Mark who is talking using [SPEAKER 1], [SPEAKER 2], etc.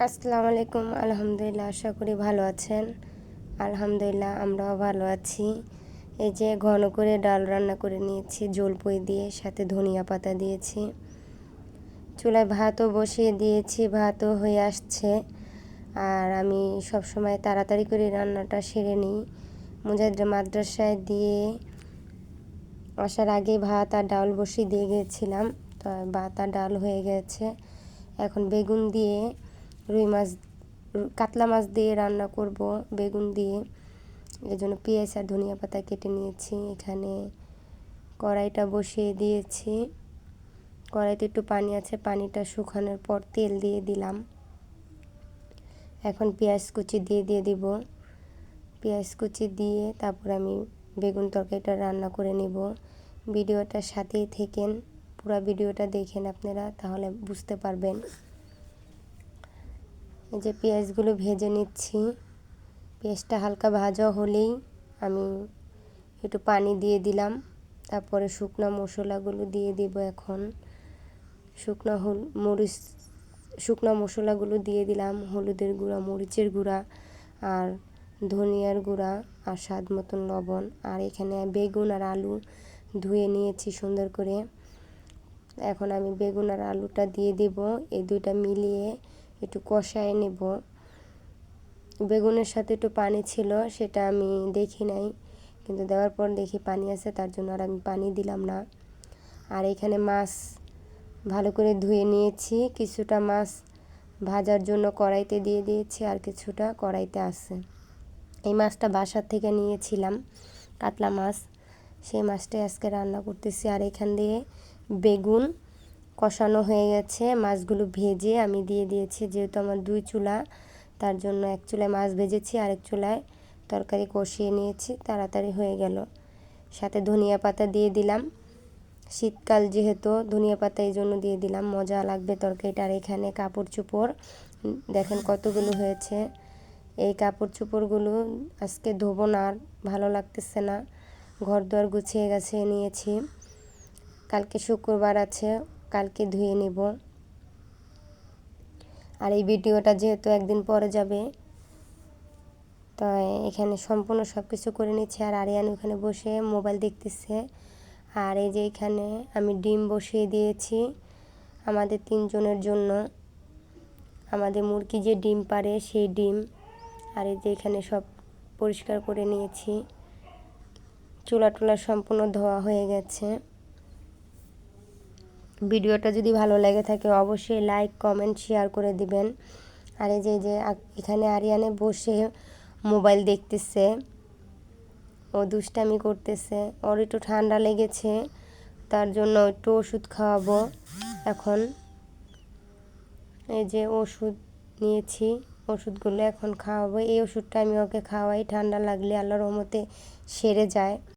[SPEAKER 1] আসসালামু আলাইকুম। আলহামদুলিল্লাহ, আশা করি ভালো আছেন। আলহামদুলিল্লাহ, আমরাও ভালো আছি। এই যে ঘন করে ডাল রান্না করে নিয়েছি ঝোল পই দিয়ে, সাথে ধনিয়া পাতা দিয়েছি। চুলায় ভাতও বসিয়ে দিয়েছি, ভাতও হয়ে আসছে। আর আমি সব সময় তাড়াতাড়ি করে রান্নাটা সেরে নিই। মুজাহিদের মাদ্রাসায় দিয়ে আসার আগে ভাত আর ডাল বসিয়ে দিয়ে গিয়েছিলাম, তো ভাত আর ডাল হয়ে গেছে। এখন বেগুন দিয়ে কাতলা মাছ দিয়ে রান্না করব বেগুন দিয়ে। এজন্য পেঁয়াজ আর ধনিয়া পাতা কেটে নিয়েছি। এখানে কড়াইটা বসিয়ে দিয়েছি। কড়াইতে একটু পানি আছে, পানিটা শুকানোর পর তেল দিয়ে দিলাম। এখন পেঁয়াজ কুচি দিয়ে দিব। পেঁয়াজ কুচি দিয়ে তারপর আমি বেগুন তরকারিটা রান্না করে নিব। ভিডিওটার সাথেই থেকেন, পুরো ভিডিওটা দেখেন আপনারা, তাহলে বুঝতে পারবেন। এই যে পেঁয়াজগুলো ভেজে নিচ্ছি। পেঁয়াজটা হালকা ভাজা হলেই আমি একটু পানি দিয়ে দিলাম। তারপরে শুকনো মশলাগুলো দিয়ে দিব। এখন শুকনো মশলাগুলো দিয়ে দিলাম। হলুদের গুঁড়া, মরিচের গুঁড়া আর ধনিয়ার গুঁড়া আর স্বাদ মতন লবণ। আর এখানে বেগুন আর আলু ধুয়ে নিয়েছি সুন্দর করে। এখন আমি বেগুন আর আলুটা দিয়ে দিব। এই দুইটা মিলিয়ে একটু কষায় নেব। বেগুনের সাথে একটু পানি ছিল, সেটা আমি দেখি নাই, কিন্তু দেওয়ার পর দেখি পানি আছে, তার জন্য আর আমি পানি দিলাম না। আর এখানে মাছ ভালো করে ধুয়ে নিয়েছি। কিছুটা মাছ ভাজার জন্য কড়াইতে দিয়ে দিয়েছি, আর কিছুটা কড়াইতে আছে। এই মাছটা বাসার থেকে নিয়েছিলাম, কাতলা মাছ। সেই মাছটাই আজকে রান্না করতেছি। আর এখান দিয়ে বেগুন কষানো হয়ে গেছে। মাছগুলো ভেজে আমি দিয়ে দিয়েছি। যেহেতু আমার দুই চুলা, তার জন্য এক চুলায় মাছ ভেজেছি, আরেক চুলায় তরকারি কষিয়ে নিয়েছি, তাড়াতাড়ি হয়ে গেল। সাথে ধনিয়া পাতা দিয়ে দিলাম। শীতকাল যেহেতু, ধনিয়া পাতা এই জন্য দিয়ে দিলাম, মজা লাগবে তরকারিটা। আর এখানে কাপড় চোপড় দেখেন কতগুলো হয়েছে। এই কাপড় চোপড়গুলো আজকে ধোবো না, আর ভালো লাগতেছে না। ঘর দুয়ার গুছিয়ে গেছে নিয়েছি। কালকে শুক্রবার আছে, কালকে ধুয়ে নেব। আর এই ভিডিওটা যেহেতু একদিন পরে যাবে, তাই এখানে সম্পূর্ণ সব কিছু করে নিচ্ছে। আর আরিয়ান ওখানে বসে মোবাইল দেখতেছে। আর এই যে এখানে আমি ডিম বসিয়ে দিয়েছি আমাদের 3 জনের জন্য। আমাদের মুরগি যে ডিম পাড়ে সেই ডিম। আর এই যে এখানে সব পরিষ্কার করে নিয়েছি। চুলা টুলা সম্পূর্ণ ধোয়া হয়ে গেছে। ভিডিওটা যদি ভালো লেগে থাকে অবশ্যই লাইক, কমেন্ট, শেয়ার করে দিবেন। আর এই যে এখানে আরিয়ানে বসে মোবাইল দেখতেছে, ও দুষ্টামি করতেছে। ওর একটু ঠান্ডা লেগেছে, তার জন্য একটু ওষুধ খাওয়াবো এখন। এই যে ওষুধ নিয়েছি, ওষুধগুলো এখন খাওয়াবো। এই ওষুধটা আমি ওকে খাওয়াই, ঠান্ডা লাগলে আল্লাহর রহমতে সেরে যায়।